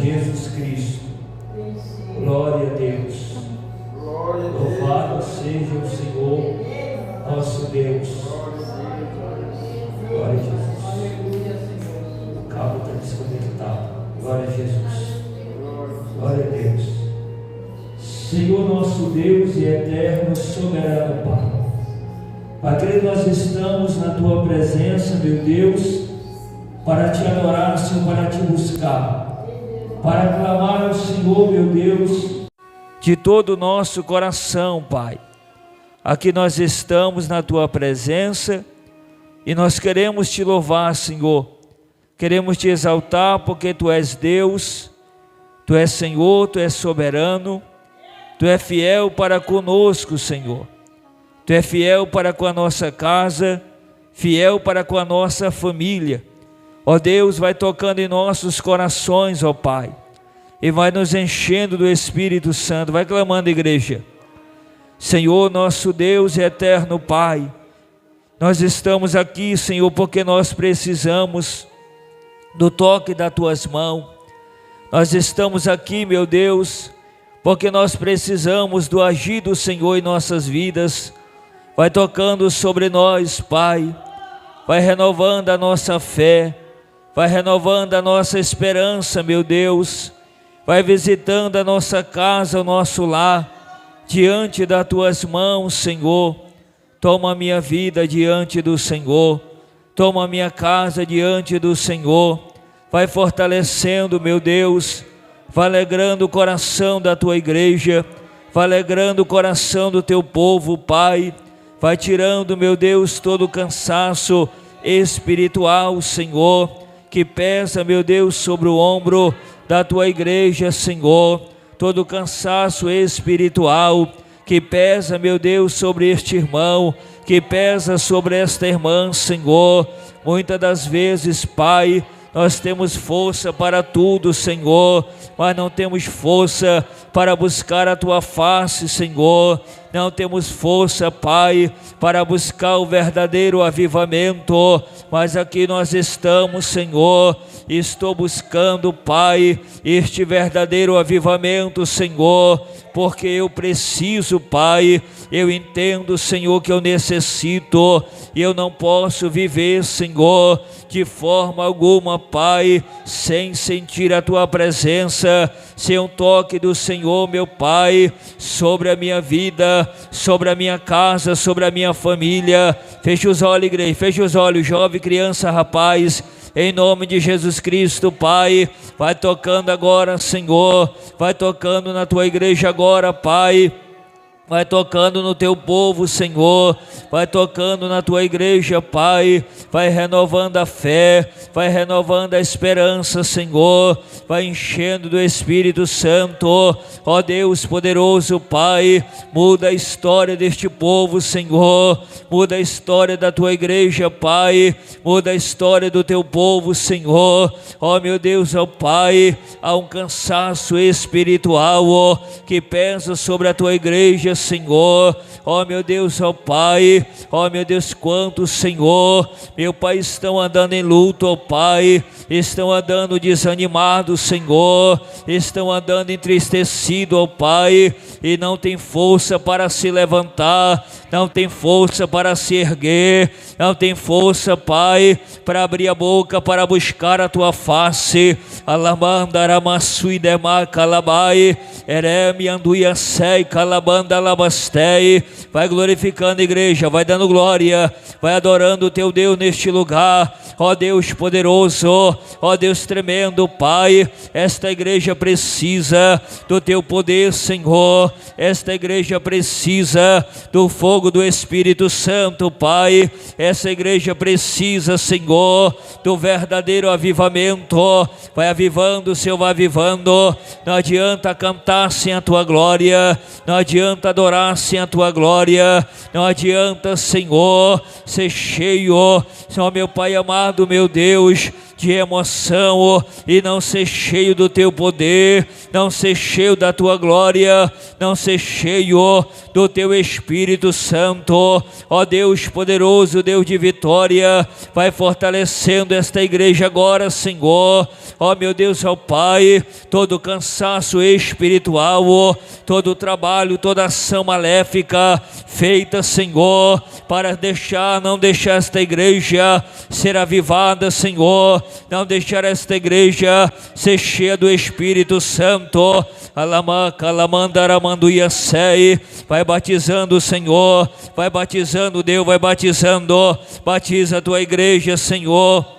Jesus Cristo. Glória a Deus. Louvado seja o Senhor, nosso Deus. Glória a Jesus. O cabo está desconectado. Glória a Jesus. Glória a Deus. Senhor nosso Deus e eterno, soberano Pai, aqui nós estamos na Tua presença, meu Deus, para Te adorar, Senhor, para Te buscar, para clamar ao Senhor, meu Deus, de todo o nosso coração, Pai. Aqui nós estamos na Tua presença e nós queremos Te louvar, Senhor, queremos Te exaltar porque Tu és Deus, Tu és Senhor, Tu és soberano, Tu és fiel para conosco, Senhor. Tu és fiel para com a nossa casa, fiel para com a nossa família. Ó Deus, vai tocando em nossos corações, ó Pai, e vai nos enchendo do Espírito Santo. Vai clamando, igreja. Senhor, nosso Deus e eterno Pai, nós estamos aqui, Senhor, porque nós precisamos do toque das Tuas mãos. Nós estamos aqui, meu Deus, porque nós precisamos do agir do Senhor em nossas vidas. Vai tocando sobre nós, Pai, vai renovando a nossa fé, vai renovando a nossa esperança, meu Deus, vai visitando a nossa casa, o nosso lar, diante das Tuas mãos, Senhor. Toma a minha vida diante do Senhor, toma a minha casa diante do Senhor, vai fortalecendo, meu Deus, vai alegrando o coração da Tua igreja, vai alegrando o coração do Teu povo, Pai, vai tirando, meu Deus, todo o cansaço espiritual, Senhor, que pesa, meu Deus, sobre o ombro da Tua igreja, Senhor, todo o cansaço espiritual que pesa, meu Deus, sobre este irmão, que pesa sobre esta irmã, Senhor. Muitas das vezes, Pai, nós temos força para tudo, Senhor, mas não temos força para buscar a Tua face, Senhor. Não temos força, Pai, para buscar o verdadeiro avivamento, mas aqui nós estamos, Senhor. Estou buscando, Pai, este verdadeiro avivamento, Senhor, porque eu preciso, Pai, eu entendo, Senhor, que eu necessito, e eu não posso viver, Senhor, de forma alguma, Pai, sem sentir a Tua presença, sem um toque do Senhor, meu Pai, sobre a minha vida, sobre a minha casa, sobre a minha família. Feche os olhos, igreja, feche os olhos, jovem, criança, rapaz, em nome de Jesus Cristo, Pai, vai tocando agora, Senhor, vai tocando na Tua igreja agora, Pai, vai tocando no Teu povo, Senhor, vai tocando na Tua igreja, Pai, vai renovando a fé, vai renovando a esperança, Senhor, vai enchendo do Espírito Santo. Ó Deus poderoso, Pai, muda a história deste povo, Senhor, muda a história da Tua igreja, Pai, muda a história do Teu povo, Senhor. Ó meu Deus, ó Pai, há um cansaço espiritual, ó, que pesa sobre a Tua igreja, Senhor. Ó meu Deus, ó Pai, ó meu Deus, quantos, Senhor, meu Pai, estão andando em luto, ó Pai, estão andando desanimados, Senhor, estão andando entristecidos, ó Pai, e não tem força para se levantar, não tem força para se erguer, não tem força, Pai, para abrir a boca, para buscar a Tua face. Alamandaramassui demacalabai, ereme anduia sei, calabanda labastei. Vai glorificando a igreja, vai dando glória, vai adorando o Teu Deus neste lugar. Ó Deus poderoso, ó Deus tremendo, Pai, esta igreja precisa do Teu poder, Senhor, esta igreja precisa do fogo do Espírito Santo, Pai, essa igreja precisa, Senhor, do verdadeiro avivamento. Vai avivando, Senhor, vai avivando. Não adianta cantar sem a Tua glória, não adianta adorar sem a Tua glória, não adianta, Senhor, ser cheio, Senhor, meu Pai amado, meu Deus, de emoção e não ser cheio do Teu poder. não ser cheio da tua glória, não ser cheio do teu Espírito Santo. Ó Deus poderoso, Deus de vitória, vai fortalecendo esta igreja agora, Senhor. Ó meu Deus, ó Pai, todo cansaço espiritual, todo trabalho, toda ação maléfica feita, Senhor, para não deixar esta igreja ser avivada, Senhor, não deixar esta igreja ser cheia do Espírito Santo. Vai batizando, Senhor, vai batizando, Deus, vai batizando, batiza a tua igreja, Senhor.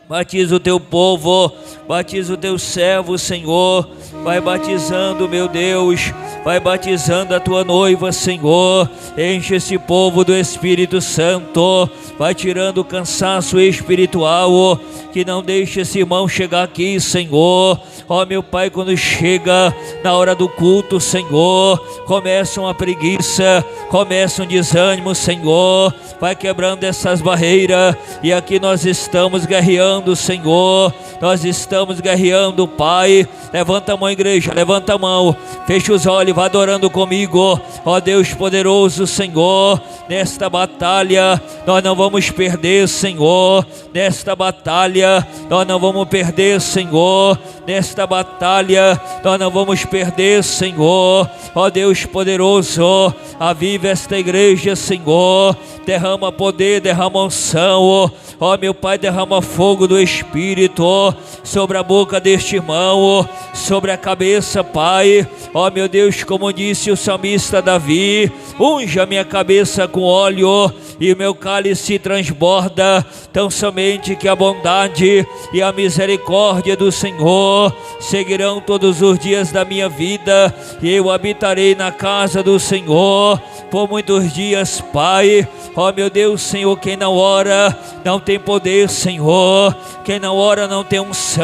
Batiza o teu povo, batiza o teu servo, Senhor. Vai batizando, meu Deus, vai batizando a tua noiva, Senhor. Enche esse povo do Espírito Santo, vai tirando o cansaço espiritual, que não deixe esse irmão chegar aqui, Senhor. Ó meu Pai, quando chega na hora do culto, Senhor, começa uma preguiça, começa um desânimo, Senhor. Vai quebrando essas barreiras, e aqui nós estamos guerreando, Senhor, nós estamos guerreando, Pai. Levanta a mão, igreja, levanta a mão, fecha os olhos, vá adorando comigo. Ó Deus poderoso, Senhor, nesta batalha nós não vamos perder, Senhor. Nesta batalha nós não vamos perder, Senhor. Nesta batalha nós não vamos perder, Senhor. Ó Deus poderoso, aviva esta igreja, Senhor. Derrama poder, derrama unção. Ó meu Pai, derrama fogo do Espírito sobre a boca deste irmão, sobre a cabeça, Pai. Ó meu Deus, como disse o salmista Davi, unja minha cabeça com óleo e meu cálice transborda, tão somente que a bondade e a misericórdia do Senhor seguirão todos os dias da minha vida, e eu habitarei na casa do Senhor por muitos dias, Pai. Ó meu Deus, Senhor, quem não ora não tem poder, Senhor. Quem não ora não tem unção.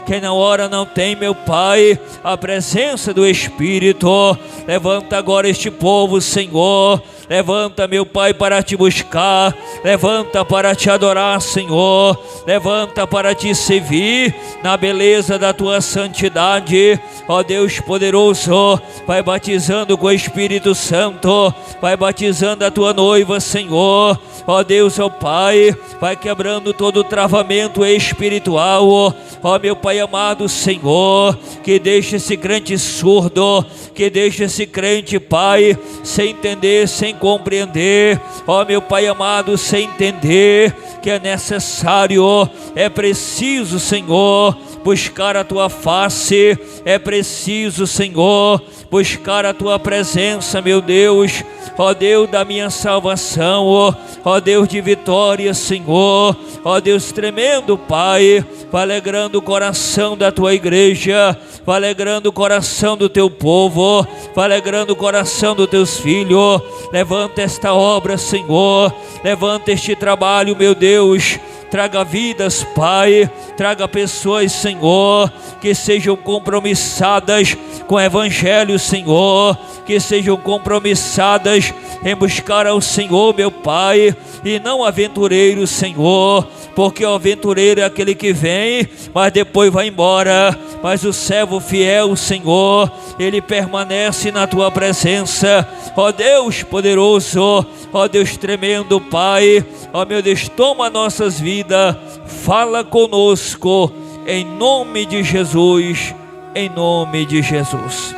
Quem não ora não tem, meu Pai, a presença do Espírito. Levanta agora este povo, Senhor. Levanta, meu Pai, para te buscar. Levanta para te adorar, Senhor. Levanta para te servir na beleza da tua santidade. Ó Deus poderoso, vai batizando com o Espírito Santo, vai batizando a tua noiva, Senhor. Ó Deus, ó Pai, vai quebrando todo o travamento espiritual. Ó meu Pai amado, Senhor, que deixe esse crente surdo, que deixe esse crente, Pai, sem entender, sem compreender. Ó meu Pai amado, sem entender que é necessário, é preciso, Senhor, buscar a tua face. É preciso, Senhor, buscar a tua presença, meu Deus. Ó Deus da minha salvação, ó Deus de vitória, Senhor. Ó Deus tremendo, Pai, vai alegrando o coração da tua igreja, vai alegrando o coração do teu povo, vai alegrando o coração dos teus filhos. Levanta esta obra, Senhor, levanta este trabalho, meu Deus. Traga vidas, Pai, traga pessoas, Senhor, que sejam compromissadas com o Evangelho, Senhor, que sejam compromissadas em buscar ao Senhor, meu Pai, e não aventureiros, Senhor, porque o aventureiro é aquele que vem, mas depois vai embora. Mas o servo fiel, Senhor, ele permanece na tua presença. Ó Deus poderoso, ó Deus tremendo, Pai, ó meu Deus, toma nossas vidas, fala conosco, em nome de Jesus, em nome de Jesus.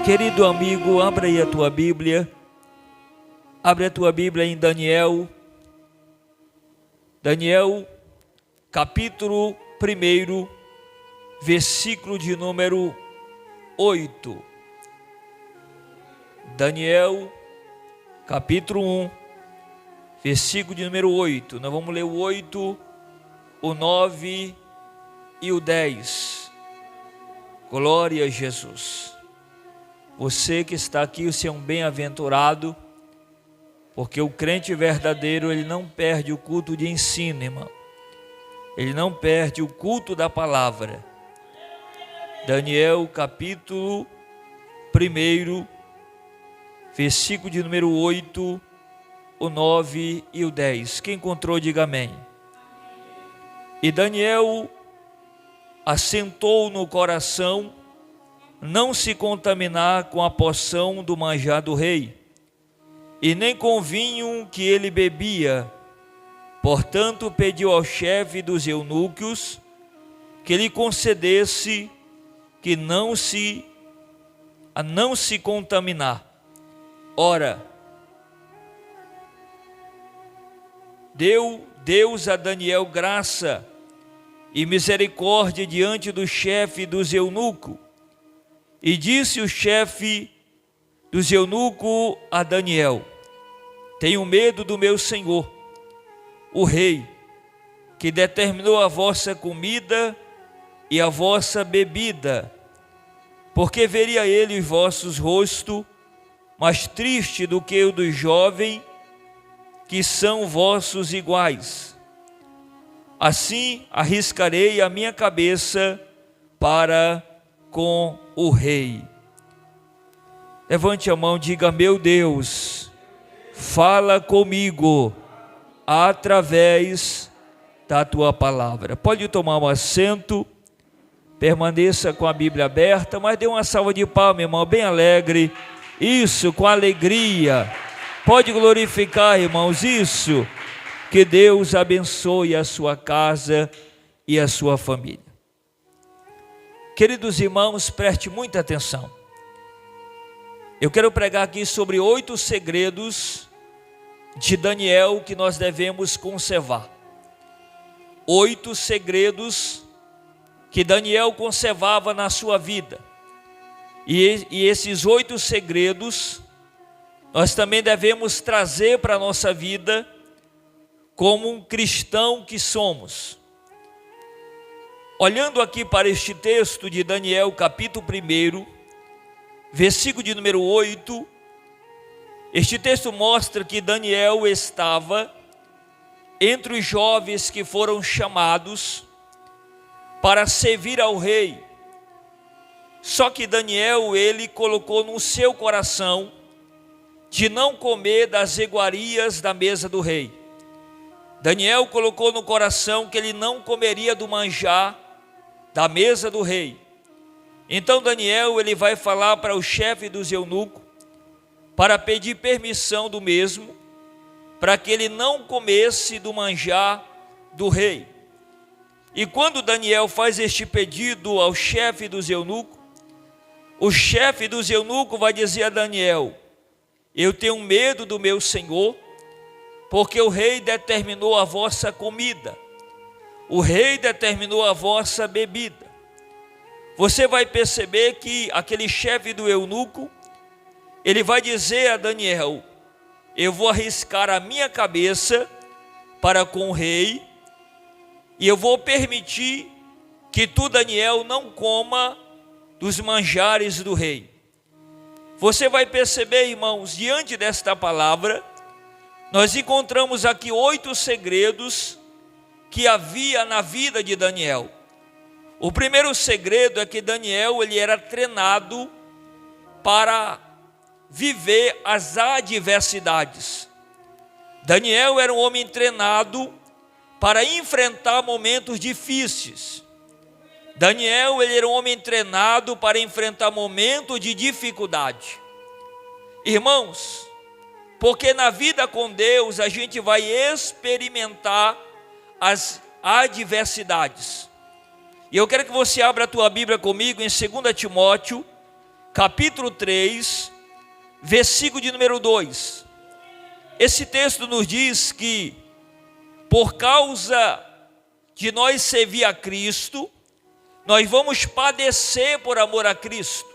Querido amigo, abra aí a tua Bíblia, abre a tua Bíblia em Daniel, capítulo 1, versículo de número 8. Daniel, capítulo 1, versículo de número 8. Nós vamos ler o 8, o 9 e o 10. Glória a Jesus. Você que está aqui, você é um bem-aventurado, porque o crente verdadeiro, ele não perde o culto de ensino, irmão. Ele não perde o culto da palavra. Daniel, capítulo 1, versículo de número 8, o 9 e o 10. Quem encontrou, diga amém. E Daniel assentou no coração não se contaminar com a porção do manjar do rei, e nem com o vinho que ele bebia. Portanto, pediu ao chefe dos eunucos que lhe concedesse que não se contaminar. Ora, deu Deus a Daniel graça e misericórdia diante do chefe dos eunucos. E disse o chefe dos eunucos a Daniel: tenho medo do meu senhor, o rei, que determinou a vossa comida e a vossa bebida, porque veria ele os vossos rostos mais triste do que o dos jovens que são vossos iguais. Assim arriscarei a minha cabeça para com o rei. Levante a mão e diga: meu Deus, fala comigo através da tua palavra. Pode tomar um assento, permaneça com a Bíblia aberta, mas dê uma salva de palmas, meu irmão, bem alegre. Isso, com alegria. Pode glorificar, irmãos, isso. Que Deus abençoe a sua casa e a sua família. Queridos irmãos, preste muita atenção. Eu quero pregar aqui sobre 8 segredos de Daniel que nós devemos conservar. 8 segredos que Daniel conservava na sua vida. E esses 8 segredos nós também devemos trazer para a nossa vida como um cristão que somos. Olhando aqui para este texto de Daniel, capítulo 1, versículo de número 8, este texto mostra que Daniel estava entre os jovens que foram chamados para servir ao rei. Só que Daniel, ele colocou no seu coração de não comer das iguarias da mesa do rei. Daniel colocou no coração que ele não comeria do manjar da mesa do rei. Então Daniel, ele vai falar para o chefe dos eunucos para pedir permissão do mesmo, para que ele não comesse do manjar do rei. E quando Daniel faz este pedido ao chefe dos eunucos, o chefe dos eunucos vai dizer a Daniel: eu tenho medo do meu senhor, porque o rei determinou a vossa comida, o rei determinou a vossa bebida. Você vai perceber que aquele chefe do eunuco, ele vai dizer a Daniel: eu vou arriscar a minha cabeça para com o rei, e eu vou permitir que tu, Daniel, não coma dos manjares do rei. Você vai perceber, irmãos, diante desta palavra, nós encontramos aqui 8 segredos que havia na vida de Daniel. O primeiro segredo é que Daniel, ele era treinado para viver as adversidades. Daniel era um homem treinado para enfrentar momentos difíceis. Daniel, ele era um homem treinado para enfrentar momentos de dificuldade. Irmãos, porque na vida com Deus a gente vai experimentar as adversidades. E eu quero que você abra a tua Bíblia comigo em 2 Timóteo, capítulo 3, versículo de número 2. Esse texto nos diz que por causa de nós servir a Cristo, nós vamos padecer por amor a Cristo.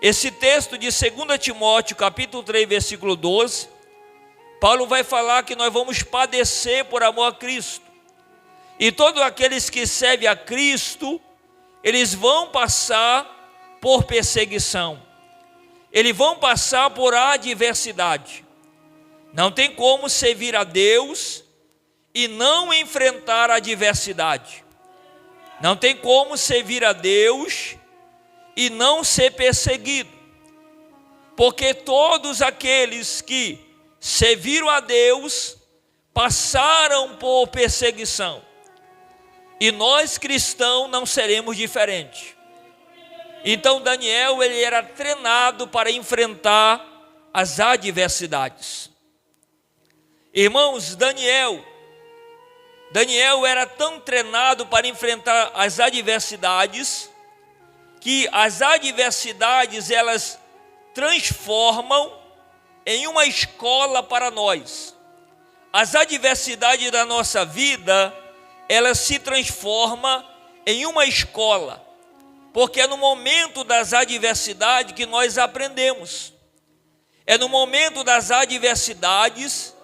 Esse texto de 2 Timóteo, capítulo 3, versículo 12, Paulo vai falar que nós vamos padecer por amor a Cristo. E todos aqueles que servem a Cristo, eles vão passar por perseguição. Eles vão passar por adversidade. Não tem como servir a Deus e não enfrentar a adversidade. Não tem como servir a Deus e não ser perseguido. Porque todos aqueles que serviram a Deus passaram por perseguição. E nós cristãos não seremos diferentes. Então Daniel, ele era treinado para enfrentar as adversidades. Irmãos, Daniel era tão treinado para enfrentar as adversidades, que as adversidades elas transformam em uma escola para nós. As adversidades da nossa vida, elas se transformam em uma escola, porque é no momento das adversidades que nós aprendemos. É no momento das adversidades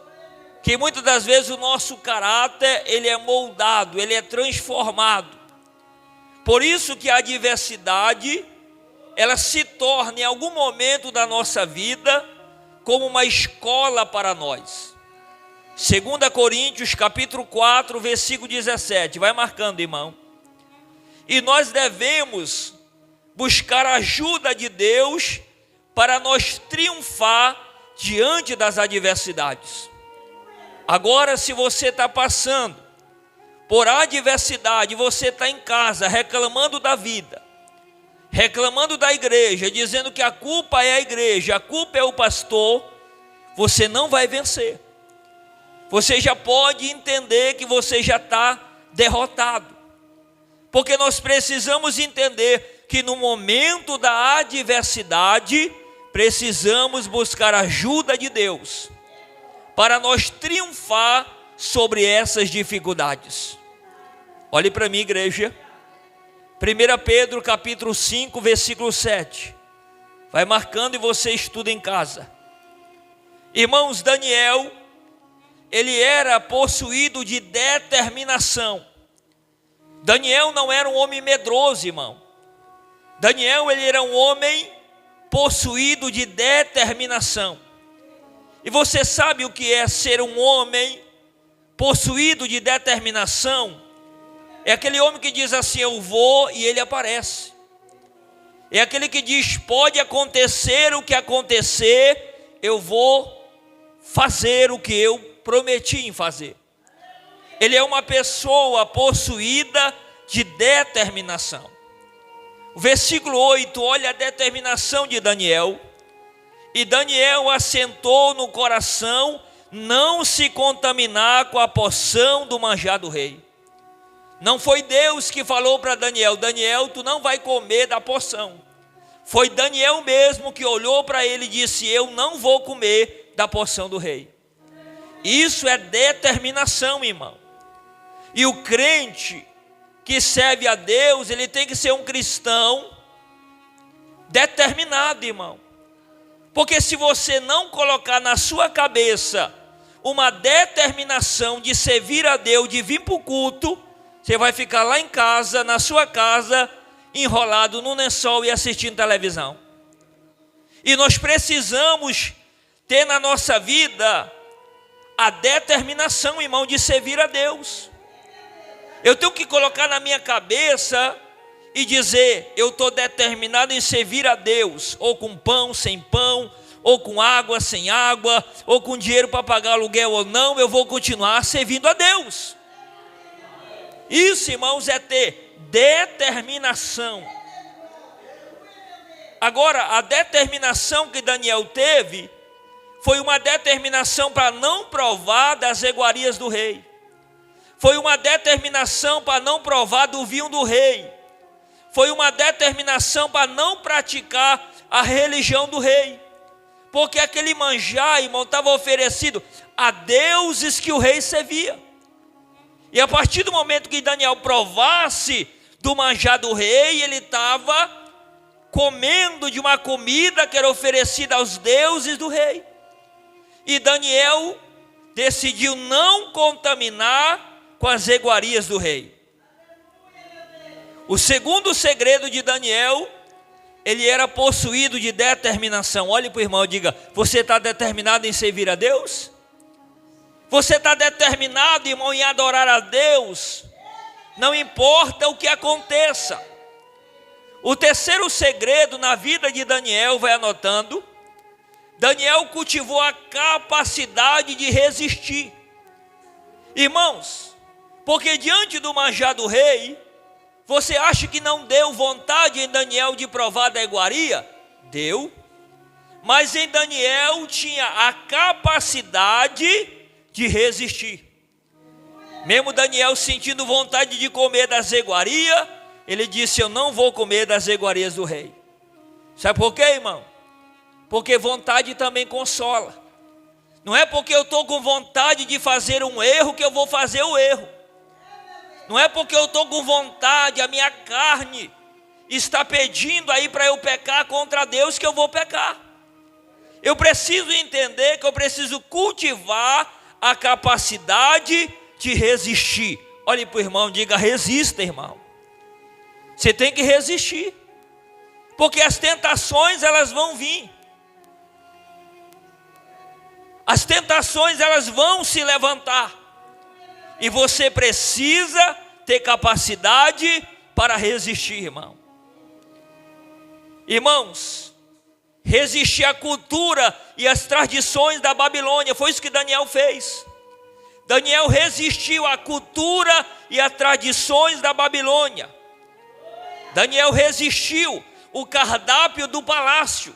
que muitas das vezes o nosso caráter ele é moldado, ele é transformado. Por isso que a adversidade ela se torna em algum momento da nossa vida como uma escola para nós. 2 Coríntios capítulo 4, versículo 17, vai marcando, irmão. E nós devemos buscar a ajuda de Deus para nós triunfar diante das adversidades. Agora, se você está passando por adversidade, você está em casa reclamando da vida, reclamando da igreja, dizendo que a culpa é a igreja, a culpa é o pastor, você não vai vencer. Você já pode entender que você já está derrotado. Porque nós precisamos entender que no momento da adversidade, precisamos buscar a ajuda de Deus para nós triunfar sobre essas dificuldades. Olhe para mim, igreja. 1 Pedro capítulo 5, versículo 7. Vai marcando e você estuda em casa. Irmãos, Daniel, ele era possuído de determinação. Daniel não era um homem medroso, irmão. Daniel, ele era um homem possuído de determinação. E você sabe o que é ser um homem possuído de determinação? É aquele homem que diz assim, eu vou, e ele aparece. É aquele que diz, pode acontecer o que acontecer, eu vou fazer o que eu prometi em fazer. Ele é uma pessoa possuída de determinação. O versículo 8, olha a determinação de Daniel. E Daniel assentou no coração não se contaminar com a porção do manjar do rei. Não foi Deus que falou para Daniel, Daniel, tu não vai comer da porção. Foi Daniel mesmo que olhou para ele e disse, eu não vou comer da porção do rei. Isso é determinação, irmão. E o crente que serve a Deus, ele tem que ser um cristão determinado, irmão. Porque se você não colocar na sua cabeça uma determinação de servir a Deus, de vir para o culto, você vai ficar lá em casa, na sua casa, enrolado no lençol e assistindo televisão. E nós precisamos ter na nossa vida a determinação, irmão, de servir a Deus. Eu tenho que colocar na minha cabeça e dizer, eu estou determinado em servir a Deus, ou com pão, sem pão, ou com água, sem água, ou com dinheiro para pagar aluguel ou não, eu vou continuar servindo a Deus. Isso, irmãos, é ter determinação. Agora, a determinação que Daniel teve, foi uma determinação para não provar das iguarias do rei. Foi uma determinação para não provar do vinho do rei. Foi uma determinação para não praticar a religião do rei. Porque aquele manjar, irmão, estava oferecido a deuses que o rei servia. E a partir do momento que Daniel provasse do manjar do rei, ele estava comendo de uma comida que era oferecida aos deuses do rei. E Daniel decidiu não contaminar com as iguarias do rei. O segundo segredo de Daniel, ele era possuído de determinação. Olhe para o irmão e diga, você está determinado em servir a Deus? Você está determinado, irmão, em adorar a Deus? Não importa o que aconteça. O terceiro segredo na vida de Daniel, vai anotando, Daniel cultivou a capacidade de resistir. Irmãos, Porque diante do manjar do rei, você acha que não deu vontade em Daniel de provar da iguaria? Deu. Mas em Daniel tinha a capacidade de resistir. Mesmo Daniel sentindo vontade de comer das iguarias, ele disse: eu não vou comer das iguarias do rei. Sabe por quê, irmão? Porque vontade também consola. Não é porque eu estou com vontade de fazer um erro que eu vou fazer o erro. Não é porque eu estou com vontade, a minha carne está pedindo aí para eu pecar contra Deus que eu vou pecar. Eu preciso entender que eu preciso cultivar a capacidade de resistir. Olhe para o irmão, diga: resista, irmão. Você tem que resistir. Porque as tentações, elas vão vir. As tentações, elas vão se levantar. E você precisa ter capacidade para resistir, irmão. Irmãos, resistir à cultura e às tradições da Babilônia. Foi isso que Daniel fez. Daniel resistiu à cultura e às tradições da Babilônia. Daniel resistiu o cardápio do palácio.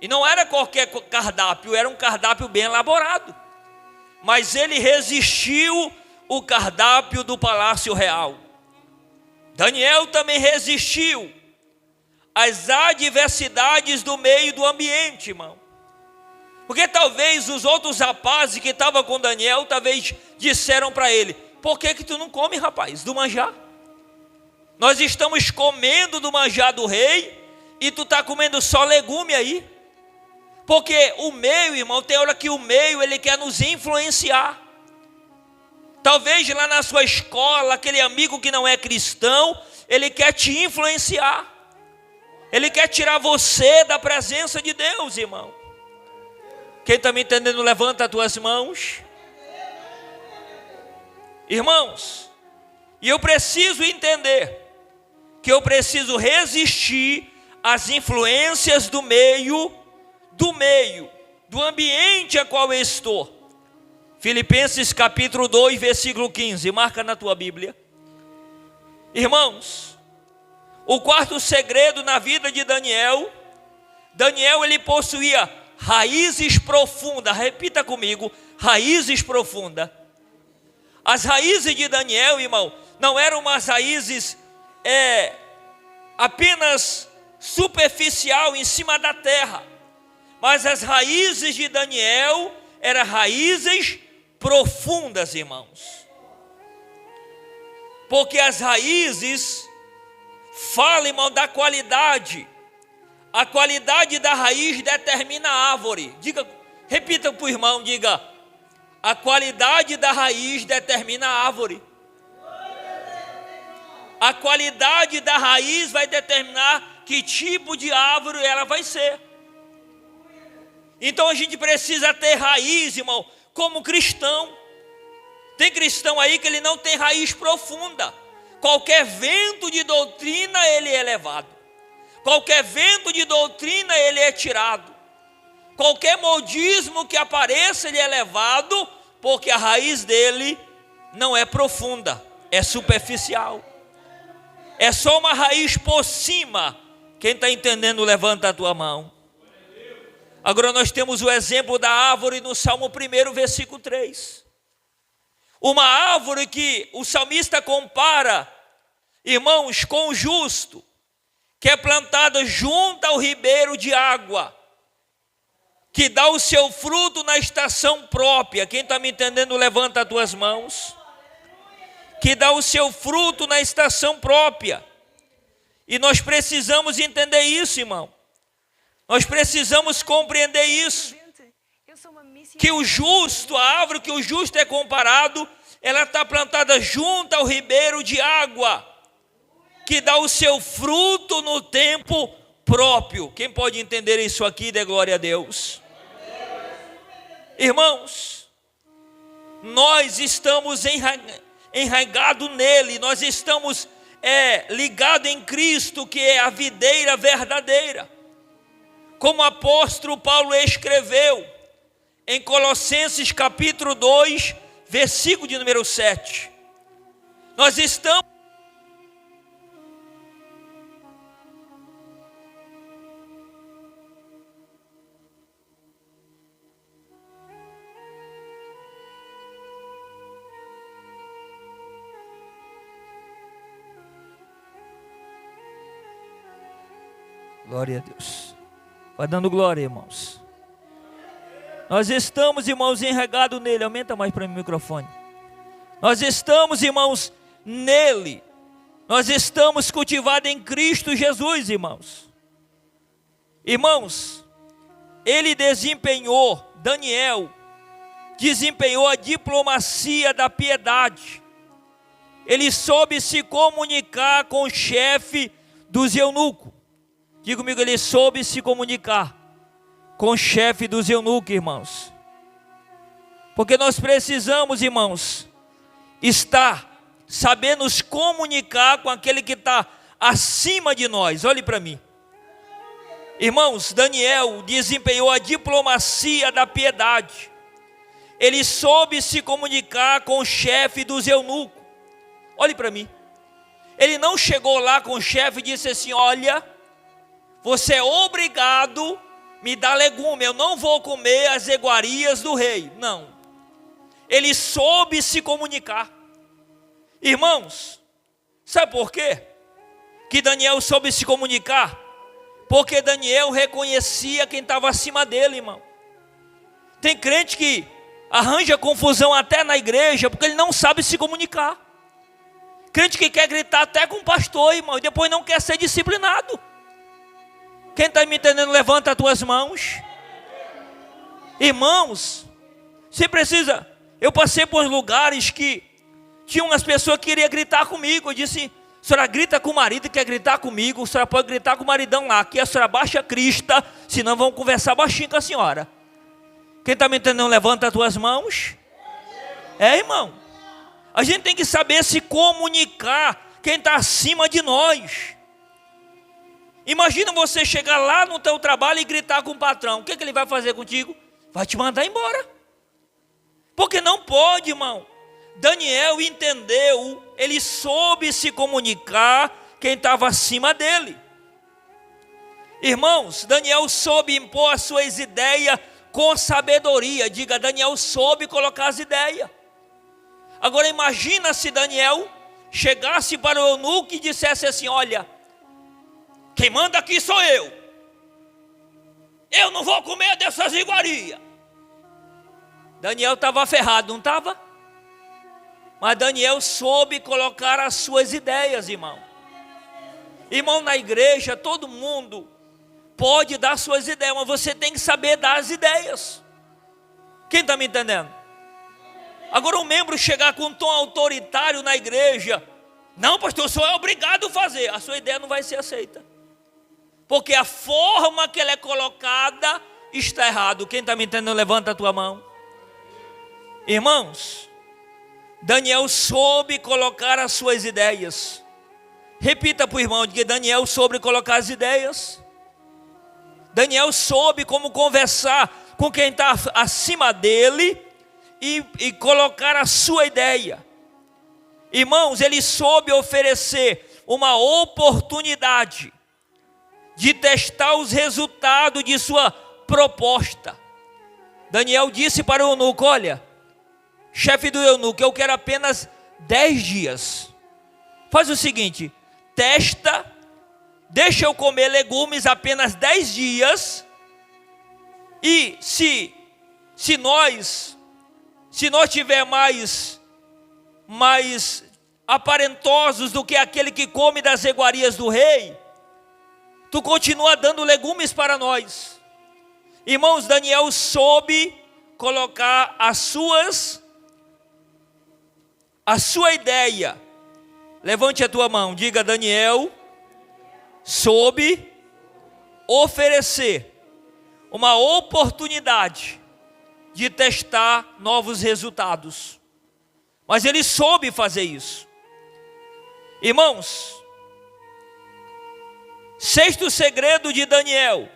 E não era qualquer cardápio, era um cardápio bem elaborado. Mas ele resistiu o cardápio do palácio real. Daniel também resistiu às adversidades do meio do ambiente, irmão. Porque talvez os outros rapazes que estavam com Daniel, talvez disseram para ele: por que tu não come, rapaz, do manjar? Nós estamos comendo do manjar do rei e tu está comendo só legume aí. Porque o meio, irmão, tem hora que o meio ele quer nos influenciar. Talvez lá na sua escola, aquele amigo que não é cristão, ele quer te influenciar. Ele quer tirar você da presença de Deus, irmão. Quem está me entendendo, levanta as tuas mãos. Irmãos, e eu preciso entender que eu preciso resistir às influências do meio, do ambiente a qual eu estou. Filipenses capítulo 2, versículo 15, marca na tua Bíblia. Irmãos, o quarto segredo na vida de Daniel, ele possuía raízes profundas. Repita comigo: raízes profundas. As raízes de Daniel, irmão, não eram umas raízes apenas superficial em cima da terra, mas as raízes de Daniel eram raízes profundas, irmãos. Porque as raízes falam, irmão, da qualidade. A qualidade da raiz determina a árvore. Diga, repita para o irmão, diga: a qualidade da raiz determina a árvore. A qualidade da raiz vai determinar que tipo de árvore ela vai ser. Então a gente precisa ter raiz, irmão, como cristão. Tem cristão aí que ele não tem raiz profunda. Qualquer vento de doutrina ele é levado. Qualquer vento de doutrina ele é tirado. Qualquer modismo que apareça ele é levado, porque a raiz dele não é profunda, é superficial. É só uma raiz por cima. Quem está entendendo, levanta a tua mão. Agora nós temos o exemplo da árvore no Salmo 1, versículo 3. Uma árvore que o salmista compara, irmãos, com o justo, que é plantada junto ao ribeiro de água, que dá o seu fruto na estação própria. Quem está me entendendo, levanta as tuas mãos. Que dá o seu fruto na estação própria. E nós precisamos entender isso, irmão. Nós precisamos compreender isso. Que o justo, a árvore que o justo é comparado, ela está plantada junto ao ribeiro de água, que dá o seu fruto no tempo próprio. Quem pode entender isso aqui, dê glória a Deus. Irmãos, nós estamos enraigados nele, nós estamos ligados em Cristo, que é a videira verdadeira. Como o apóstolo Paulo escreveu em Colossenses capítulo 2, versículo de número 7. Nós estamos. Glória a Deus. Vai dando glória, irmãos. Nós estamos, irmãos, enregados nele. Aumenta mais para mim o microfone. Nós estamos, irmãos, nele. Nós estamos cultivados em Cristo Jesus, irmãos. Irmãos, Daniel desempenhou a diplomacia da piedade. Ele soube se comunicar com o chefe dos eunucos. Diga comigo, ele soube se comunicar com o chefe dos eunucos, irmãos. Porque nós precisamos, irmãos, estar sabendo nos comunicar com aquele que está acima de nós. Olhe para mim. Irmãos, Daniel desempenhou a diplomacia da piedade. Ele soube se comunicar com o chefe dos eunucos. Olhe para mim. Ele não chegou lá com o chefe e disse assim: olha, você é obrigado a me dar legume, eu não vou comer as iguarias do rei. Não. Ele soube se comunicar. Irmãos, sabe por quê que Daniel soube se comunicar? Porque Daniel reconhecia quem estava acima dele, irmão. Tem crente que arranja confusão até na igreja porque ele não sabe se comunicar. Crente que quer gritar até com o pastor, irmão, e depois não quer ser disciplinado. Quem está me entendendo, levanta as tuas mãos. Irmãos, você precisa. Eu passei por lugares que tinha umas pessoas que queriam gritar comigo. Eu disse: a senhora grita com o marido que quer gritar comigo, a senhora pode gritar com o maridão lá, aqui a senhora baixa a crista, senão vamos conversar baixinho com a senhora. Quem está me entendendo, levanta as tuas mãos. Irmão, a gente tem que saber se comunicar quem está acima de nós. Imagina você chegar lá no teu trabalho e gritar com o patrão. O que ele vai fazer contigo? Vai te mandar embora. Porque não pode, irmão. Daniel entendeu, ele soube se comunicar quem estava acima dele. Irmãos, Daniel soube impor as suas ideias com sabedoria. Diga, Daniel soube colocar as ideias. Agora imagina se Daniel chegasse para o eunuco e dissesse assim: olha, quem manda aqui sou eu. Eu não vou comer dessas iguarias. Daniel estava ferrado, não estava? Mas Daniel soube colocar as suas ideias, irmão. Irmão, na igreja todo mundo pode dar suas ideias, mas você tem que saber dar as ideias. Quem está me entendendo? Agora um membro chegar com um tom autoritário na igreja: não, pastor, o senhor é obrigado a fazer. A sua ideia não vai ser aceita. Porque a forma que ela é colocada está errado. Quem está me entendendo, levanta a tua mão. Irmãos, Daniel soube colocar as suas ideias. Repita para o irmão, que Daniel soube colocar as ideias. Daniel soube como conversar com quem está acima dele e colocar a sua ideia. Irmãos, ele soube oferecer uma oportunidade de testar os resultados de sua proposta. Daniel disse para o eunuco: olha, chefe do eunuco, eu quero apenas 10 dias. Faz o seguinte, testa, deixa eu comer legumes apenas 10 dias. E se nós tiver mais aparentosos do que aquele que come das iguarias do rei, tu continua dando legumes para nós. Irmãos, Daniel soube colocar a sua ideia. Levante a tua mão, diga: Daniel soube oferecer uma oportunidade de testar novos resultados. Mas ele soube fazer isso. Irmãos, sexto segredo de Daniel: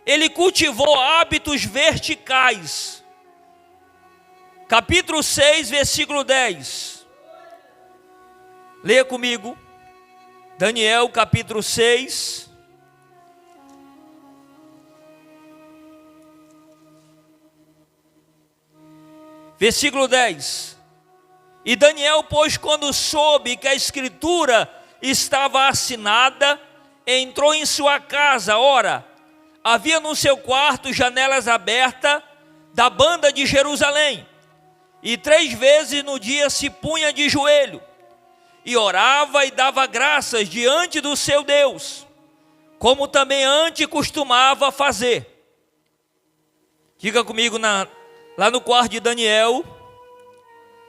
ele cultivou hábitos verticais. Capítulo 6, versículo 10. Leia comigo, Daniel capítulo 6. Versículo 10. E Daniel, pois, quando soube que a escritura estava assinada, entrou em sua casa. Ora, havia no seu quarto janelas abertas da banda de Jerusalém. E 3 vezes no dia se punha de joelho, e orava e dava graças diante do seu Deus, como também antes costumava fazer. Diga comigo, lá no quarto de Daniel,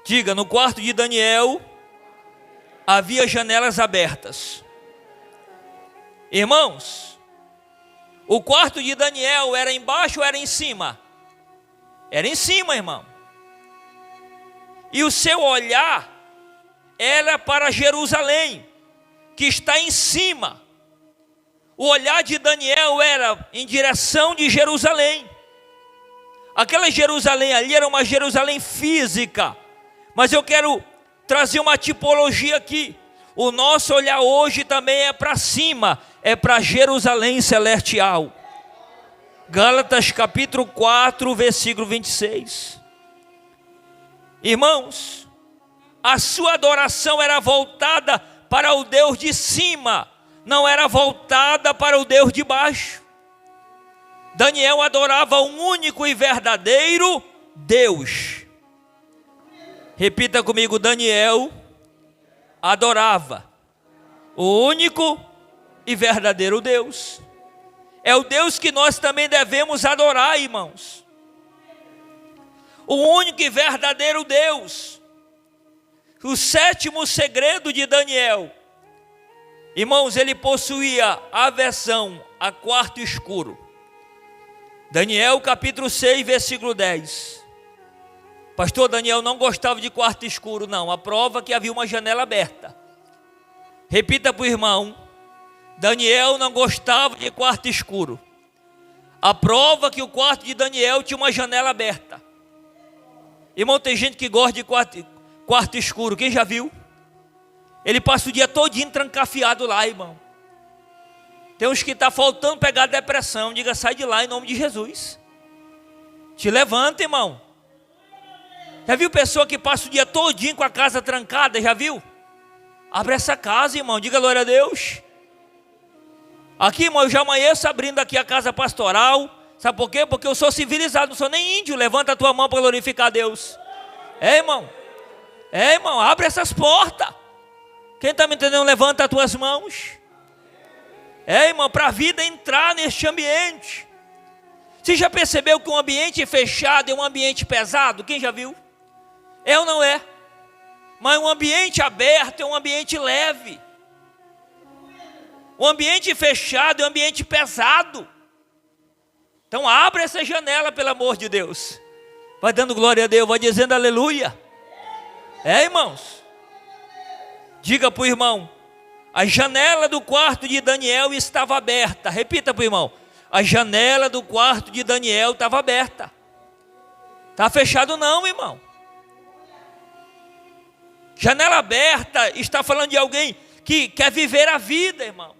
diga, no quarto de Daniel, havia janelas abertas. Irmãos, o quarto de Daniel era embaixo ou era em cima? Era em cima, irmão. E o seu olhar era para Jerusalém, que está em cima. O olhar de Daniel era em direção de Jerusalém. Aquela Jerusalém ali era uma Jerusalém física, mas eu quero trazer uma tipologia aqui. O nosso olhar hoje também é para cima, é para Jerusalém celestial. Gálatas capítulo 4, versículo 26. Irmãos, a sua adoração era voltada para o Deus de cima, não era voltada para o Deus de baixo. Daniel adorava um único e verdadeiro Deus. Repita comigo, Daniel adorava o único e verdadeiro Deus. É o Deus que nós também devemos adorar, irmãos. O único e verdadeiro Deus. O 7º segredo de Daniel. Irmãos, ele possuía aversão a quarto escuro. Daniel capítulo 6, versículo 10. Pastor, Daniel não gostava de quarto escuro, não. A prova é que havia uma janela aberta. Repita para o irmão. Daniel não gostava de quarto escuro. A prova é que o quarto de Daniel tinha uma janela aberta. Irmão, tem gente que gosta de quarto escuro. Quem já viu? Ele passa o dia todinho trancafiado lá, irmão. Tem uns que está faltando pegar depressão. Diga, sai de lá em nome de Jesus. Te levanta, irmão. Já viu pessoa que passa o dia todinho com a casa trancada? Já viu? Abre essa casa, irmão. Diga glória a Deus. Aqui, irmão, eu já amanheço abrindo aqui a casa pastoral. Sabe por quê? Porque eu sou civilizado, não sou nem índio. Levanta a tua mão para glorificar a Deus. Irmão. Irmão, abre essas portas. Quem está me entendendo, levanta as tuas mãos. Irmão, para a vida entrar neste ambiente. Você já percebeu que um ambiente fechado é um ambiente pesado? Quem já viu? É ou não é? Mas um ambiente aberto é um ambiente leve. Um ambiente fechado é um ambiente pesado. Então abre essa janela, pelo amor de Deus. Vai dando glória a Deus, vai dizendo aleluia. Irmãos. Diga para o irmão. A janela do quarto de Daniel estava aberta. Repita para o irmão. A janela do quarto de Daniel estava aberta. Está fechado não, irmão. Janela aberta está falando de alguém que quer viver a vida, irmão.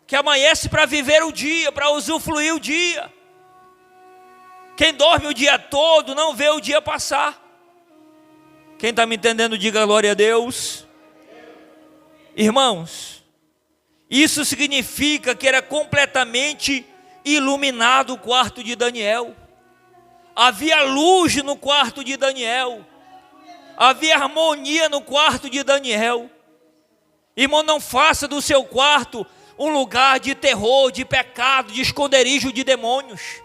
Que amanhece para viver o dia, para usufruir o dia. Quem dorme o dia todo não vê o dia passar. Quem está me entendendo, diga glória a Deus. Irmãos, isso significa que era completamente iluminado o quarto de Daniel. Havia luz no quarto de Daniel. Havia harmonia no quarto de Daniel. Irmão, não faça do seu quarto um lugar de terror, de pecado, de esconderijo de demônios.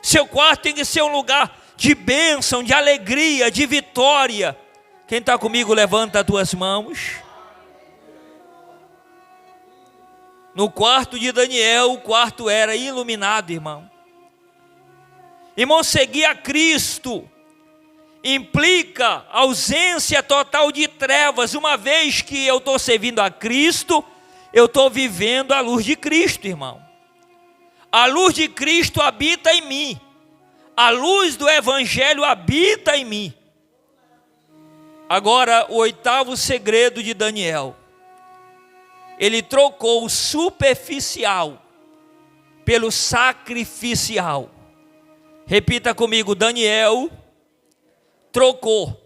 Seu quarto tem que ser um lugar de bênção, de alegria, de vitória. Quem está comigo, levanta as tuas mãos. No quarto de Daniel, o quarto era iluminado, irmão. Irmão, seguir a Cristo implica ausência total de trevas. Uma vez que eu estou servindo a Cristo, eu estou vivendo a luz de Cristo, irmão. A luz de Cristo habita em mim. A luz do Evangelho habita em mim. Agora, o oitavo segredo de Daniel. Ele trocou o superficial pelo sacrificial. Repita comigo: Daniel trocou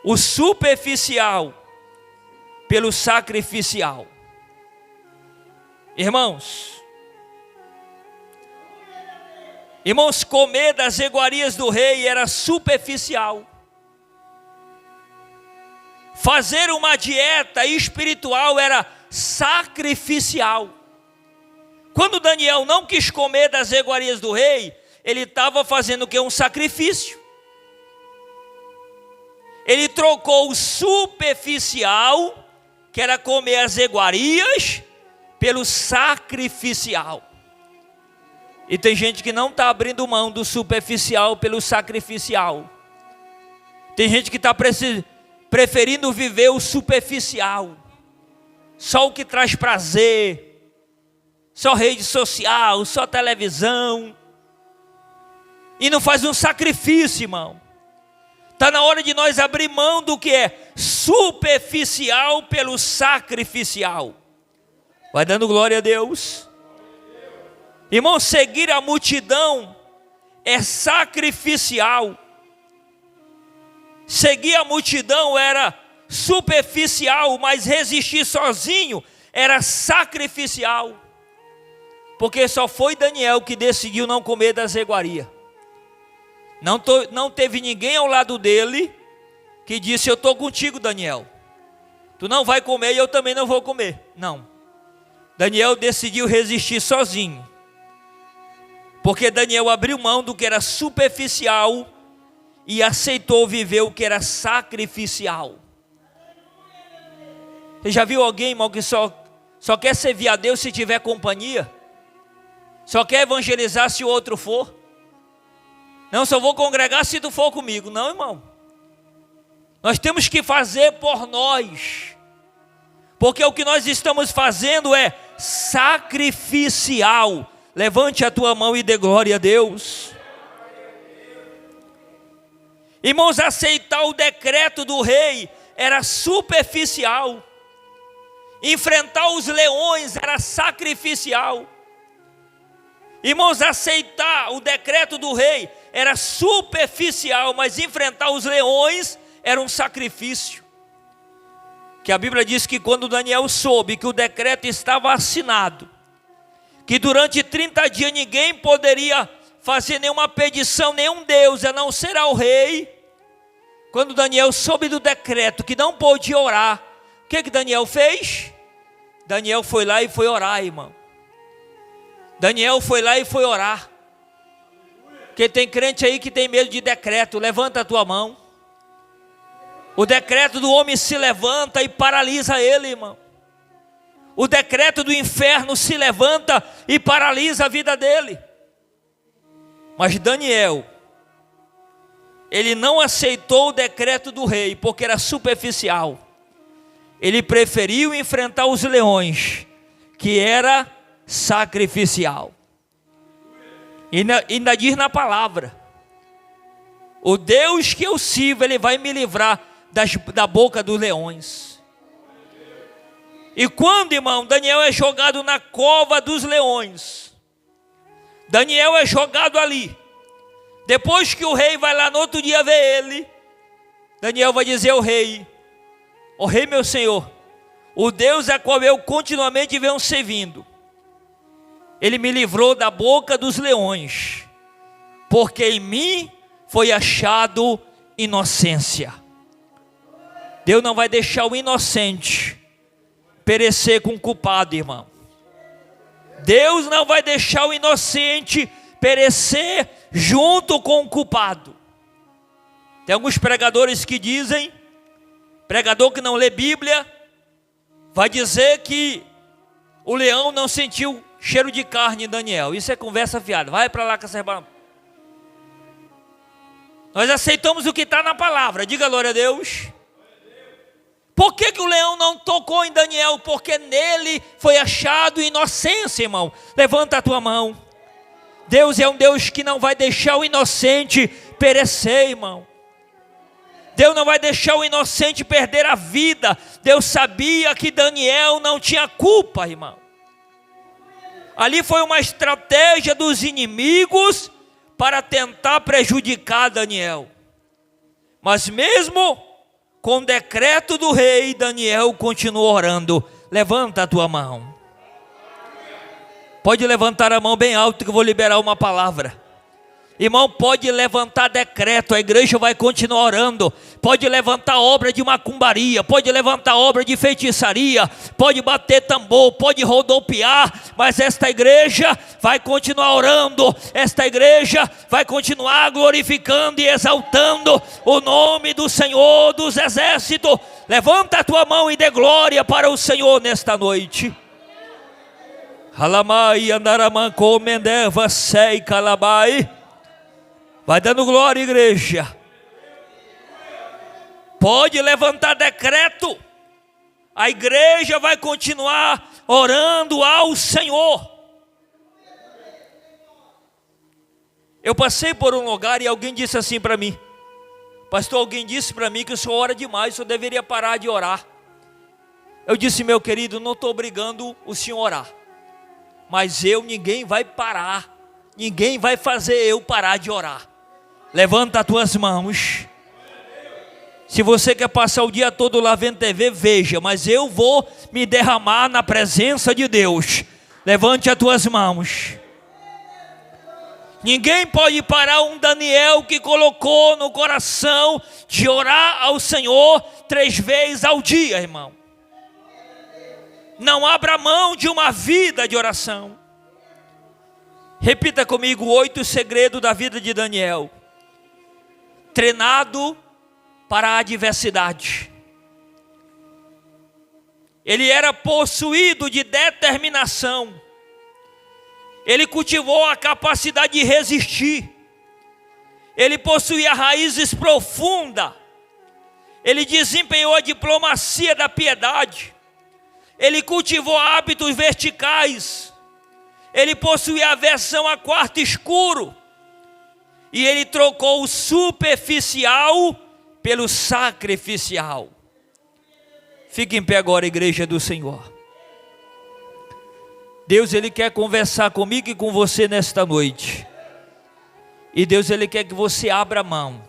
o superficial pelo sacrificial. Irmãos, comer das iguarias do rei era superficial. Fazer uma dieta espiritual era sacrificial. Quando Daniel não quis comer das iguarias do rei, ele estava fazendo o que? Um sacrifício. Ele trocou o superficial, que era comer as iguarias, pelo sacrificial. E tem gente que não está abrindo mão do superficial pelo sacrificial. Tem gente que está preferindo viver o superficial, só o que traz prazer, só rede social, só televisão, e não faz um sacrifício, irmão. Está na hora de nós abrir mão do que é superficial pelo sacrificial. Vai dando glória a Deus. Irmão, seguir a multidão é sacrificial. Seguir a multidão era superficial, mas resistir sozinho era sacrificial. Porque só foi Daniel que decidiu não comer das iguarias. Não teve ninguém ao lado dele que disse: eu estou contigo, Daniel. Tu não vai comer e eu também não vou comer. Não. Daniel decidiu resistir sozinho. Porque Daniel abriu mão do que era superficial e aceitou viver o que era sacrificial. Você já viu alguém, irmão, que só quer servir a Deus se tiver companhia? Só quer evangelizar se o outro for? Não, só vou congregar se tu for comigo. Não, irmão. Nós temos que fazer por nós. Porque o que nós estamos fazendo é sacrificial. Levante a tua mão e dê glória a Deus. Irmãos, aceitar o decreto do rei era superficial. Enfrentar os leões era sacrificial. Irmãos, aceitar o decreto do rei era superficial, mas enfrentar os leões era um sacrifício. Que a Bíblia diz que quando Daniel soube que o decreto estava assinado, que durante 30 dias ninguém poderia fazer nenhuma petição, nenhum Deus, a não ser ao rei. Quando Daniel soube do decreto que não podia orar, o que Daniel fez? Daniel foi lá e foi orar, irmão. Daniel foi lá e foi orar. Porque tem crente aí que tem medo de decreto. Levanta a tua mão. O decreto do homem se levanta e paralisa ele, irmão. O decreto do inferno se levanta e paralisa a vida dele. Mas Daniel, ele não aceitou o decreto do rei, porque era superficial. Ele preferiu enfrentar os leões, que era sacrificial. E ainda diz na palavra: o Deus que eu sirvo, Ele vai me livrar da boca dos leões. E quando, irmão, Daniel é jogado na cova dos leões, Daniel é jogado ali. Depois que o rei vai lá no outro dia ver ele, Daniel vai dizer ao rei: ó rei meu senhor, o Deus a qual eu continuamente venho servindo, Ele me livrou da boca dos leões, porque em mim foi achado inocência. Deus não vai deixar o inocente perecer com o culpado, irmão. Deus não vai deixar o inocente perecer junto com o culpado. Tem alguns pregadores que dizem, pregador que não lê Bíblia, vai dizer que o leão não sentiu cheiro de carne em Daniel. Isso é conversa fiada. Vai para lá com essa... Nós aceitamos o que está na palavra. Diga glória a Deus. Por que o leão não tocou em Daniel? Porque nele foi achado inocência, irmão. Levanta a tua mão. Deus é um Deus que não vai deixar o inocente perecer, irmão. Deus não vai deixar o inocente perder a vida. Deus sabia que Daniel não tinha culpa, irmão. Ali foi uma estratégia dos inimigos para tentar prejudicar Daniel. Mas mesmo com o decreto do rei, Daniel continuou orando. Levanta a tua mão. Pode levantar a mão bem alto que eu vou liberar uma palavra. Irmão, pode levantar decreto, a igreja vai continuar orando. Pode levantar obra de macumbaria, pode levantar obra de feitiçaria, pode bater tambor, pode rodopiar, mas esta igreja vai continuar orando. Esta igreja vai continuar glorificando e exaltando o nome do Senhor dos Exércitos. Levanta a tua mão e dê glória para o Senhor nesta noite. Halamai andaraman comendeva sei calabai. Vai dando glória, igreja. Pode levantar decreto. A igreja vai continuar orando ao Senhor. Eu passei por um lugar e alguém disse assim para mim: pastor, alguém disse para mim que o senhor ora demais, o senhor deveria parar de orar. Eu disse: meu querido, não estou obrigando o senhor a orar, mas ninguém vai parar, ninguém vai fazer eu parar de orar. Levanta as tuas mãos. Se você quer passar o dia todo lá vendo TV, veja, mas eu vou me derramar na presença de Deus. Levante as tuas mãos. Ninguém pode parar um Daniel que colocou no coração de orar ao Senhor 3 vezes ao dia, irmão. Não abra mão de uma vida de oração. Repita comigo: 8 segredos da vida de Daniel. Treinado para a adversidade. Ele era possuído de determinação. Ele cultivou a capacidade de resistir. Ele possuía raízes profundas. Ele desempenhou a diplomacia da piedade. Ele cultivou hábitos verticais. Ele possuía aversão a quarto escuro. E ele trocou o superficial pelo sacrificial. Fique em pé agora, igreja do Senhor. Deus, Ele quer conversar comigo e com você nesta noite. E Deus, Ele quer que você abra mão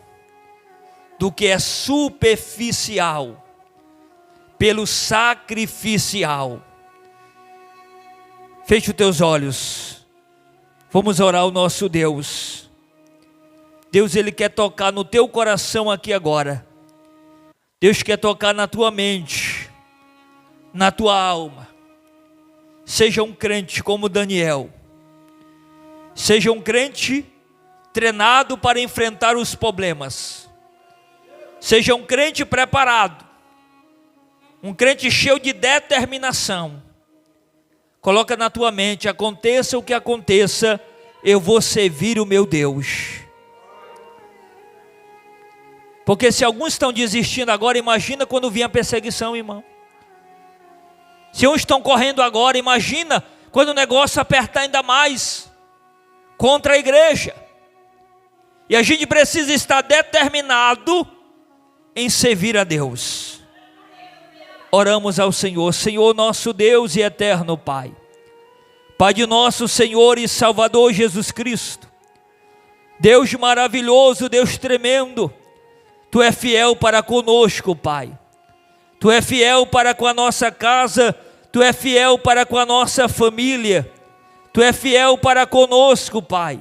do que é superficial pelo sacrificial. Feche os teus olhos. Vamos orar ao nosso Deus. Deus, Ele quer tocar no teu coração aqui agora. Deus quer tocar na tua mente, na tua alma. Seja um crente como Daniel. Seja um crente treinado para enfrentar os problemas. Seja um crente preparado. Um crente cheio de determinação. Coloca na tua mente: aconteça o que aconteça, eu vou servir o meu Deus. Porque se alguns estão desistindo agora, imagina quando vir a perseguição, irmão. Se uns estão correndo agora, imagina quando o negócio apertar ainda mais contra a igreja. E a gente precisa estar determinado em servir a Deus. Oramos ao Senhor. Senhor nosso Deus e eterno Pai, Pai de nosso Senhor e Salvador Jesus Cristo, Deus maravilhoso, Deus tremendo, Tu é fiel para conosco, Pai. Tu é fiel para com a nossa casa, Tu é fiel para com a nossa família, Tu é fiel para conosco, Pai.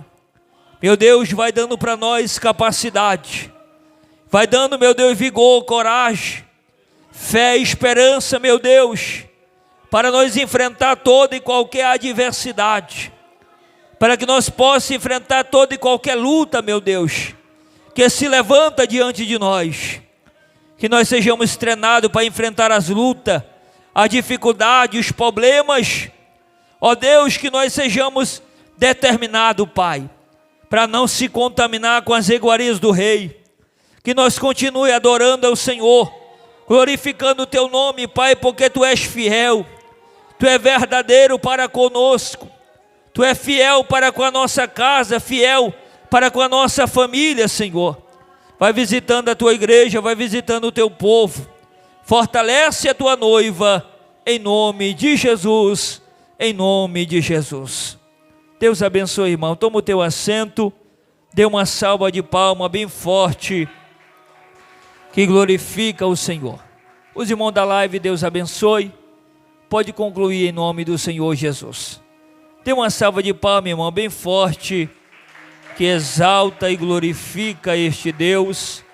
Meu Deus, vai dando para nós capacidade, vai dando, meu Deus, vigor, coragem, fé e esperança, meu Deus, para nós enfrentar toda e qualquer adversidade, para que nós possamos enfrentar toda e qualquer luta, meu Deus, que se levanta diante de nós. Que nós sejamos treinados para enfrentar as lutas, a dificuldade, os problemas. Ó Deus, que nós sejamos determinados, Pai, para não se contaminar com as iguarias do rei. Que nós continue adorando ao Senhor, glorificando o Teu nome, Pai, porque Tu és fiel, Tu és verdadeiro para conosco, Tu és fiel para com a nossa casa, fiel para com a nossa família, Senhor. Vai visitando a tua igreja, vai visitando o teu povo. Fortalece a tua noiva, em nome de Jesus, em nome de Jesus. Deus abençoe, irmão. Toma o teu assento, dê uma salva de palma bem forte, que glorifica o Senhor. Os irmãos da live, Deus abençoe. Pode concluir em nome do Senhor Jesus. Dê uma salva de palma, irmão, bem forte, que exalta e glorifica este Deus.